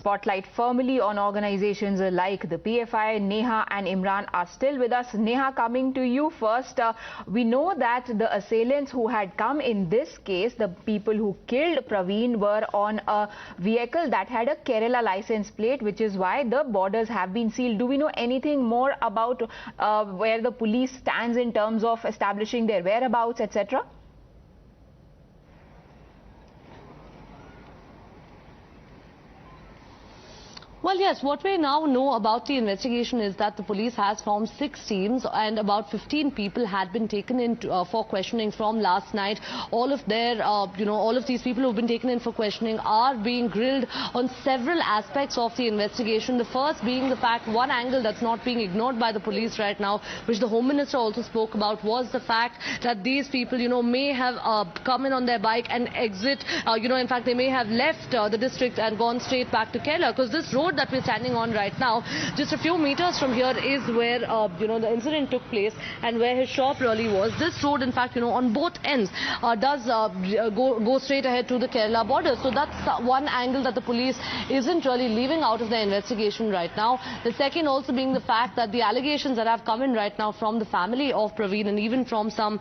spotlight firmly on organizations like the PFI. Neha and Imran are still with us. Neha, coming to you first. We know that the assailants who had come in this case, the people who killed Praveen, were on a vehicle that had a Kerala license plate, which is why the borders have been sealed. Do we know anything more about where the police stands in terms of establishing their whereabouts, etc.? Well, yes, what we now know about the investigation is that the police has formed 6 teams and about 15 people had been taken in for questioning from last night. All of their, all of these people who have been taken in for questioning are being grilled on several aspects of the investigation. The first being the fact, one angle that's not being ignored by the police right now, which the Home Minister also spoke about, was the fact that these people, may have come in on their bike and exit, in fact, they may have left the district and gone straight back to Kerala, because this road that we're standing on right now, just a few meters from here, is where the incident took place and where his shop really was. This road, in fact, on both ends does go straight ahead to the Kerala border. So that's one angle that the police isn't really leaving out of their investigation right now. The second also being the fact that the allegations that have come in right now from the family of Praveen and even from some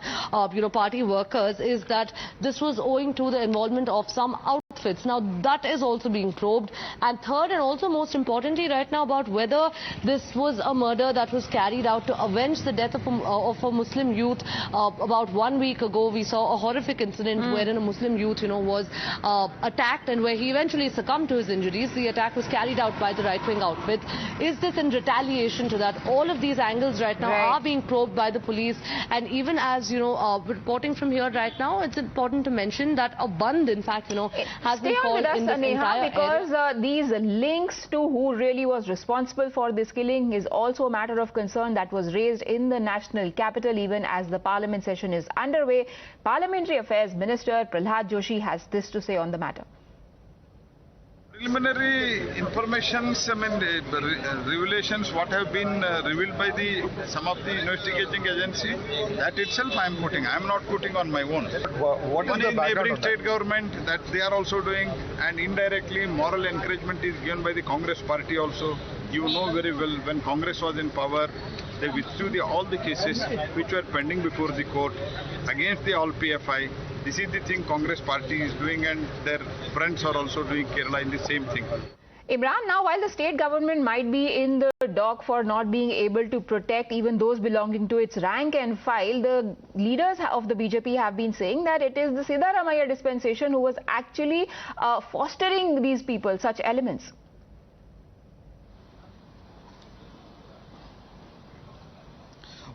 party workers is that this was owing to the involvement of some outfits. Now that is also being probed. And third, and also most importantly right now, about whether this was a murder that was carried out to avenge the death of a Muslim youth. About 1 week ago, we saw a horrific incident wherein a Muslim youth, was attacked, and where he eventually succumbed to his injuries. The attack was carried out by the right-wing outfit. Is this in retaliation to that? All of these angles right now are being probed by the police. And even as, reporting from here right now, it's important to mention that a band, in fact, has been called in this entire because these links to who really was responsible for this killing is also a matter of concern that was raised in the national capital even as the parliament session is underway. Parliamentary Affairs Minister Prahlad Joshi has this to say on the matter. Preliminary informations, revelations, what have been revealed by some of the investigating agency, that itself I am putting. I am not putting on my own. What is the neighboring state government that they are also doing, and indirectly moral encouragement is given by the Congress party also. You know very well, when Congress was in power, they withdrew all the cases which were pending before the court against the all PFI. This is the thing Congress party is doing, and their friends are also doing Kerala in the same thing. Imran, now while the state government might be in the dock for not being able to protect even those belonging to its rank and file, the leaders of the BJP have been saying that it is the Siddaramaiah dispensation who was actually fostering these people, such elements.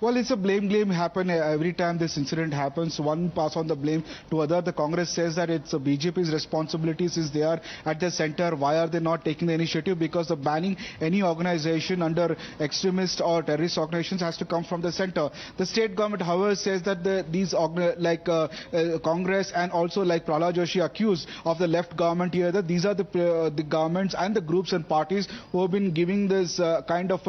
Well, it's a blame game happen every time this incident happens. One pass on the blame to other. The Congress says that it's BJP's responsibility since they are at the center. Why are they not taking the initiative? Because the banning any organization under extremist or terrorist organizations has to come from the center. The state government, however, says that Congress and also like Prahlad Joshi accused of the left government here that these are the governments and the groups and parties who have been giving this kind of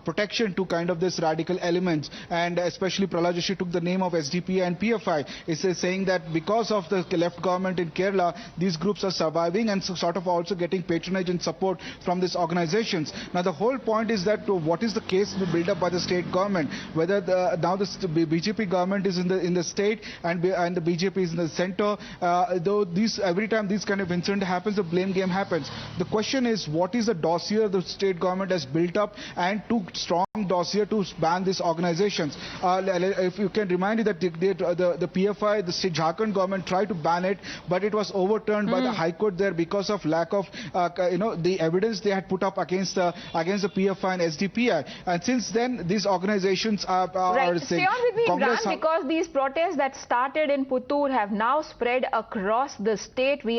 protection to kind of this radical elements. And especially Prahlad Joshi took the name of SDP and PFI. It's saying that because of the left government in Kerala, these groups are surviving and sort of also getting patronage and support from these organizations. Now the whole point is that what is the case built up by the state government? Whether now the BJP government is in the state and the BJP is in the center. Though every time these kind of incident happens, the blame game happens. The question is, what is the dossier the state government has built up and took strong dossier to ban these organizations? If you can remind you that the PFI, the state Jharkhand government tried to ban it, but it was overturned by the High Court there because of lack of the evidence they had put up against the PFI and SDPI. And since then, these organizations are Stay on with me, Imran, because these protests that started in Puttur have now spread across the state. We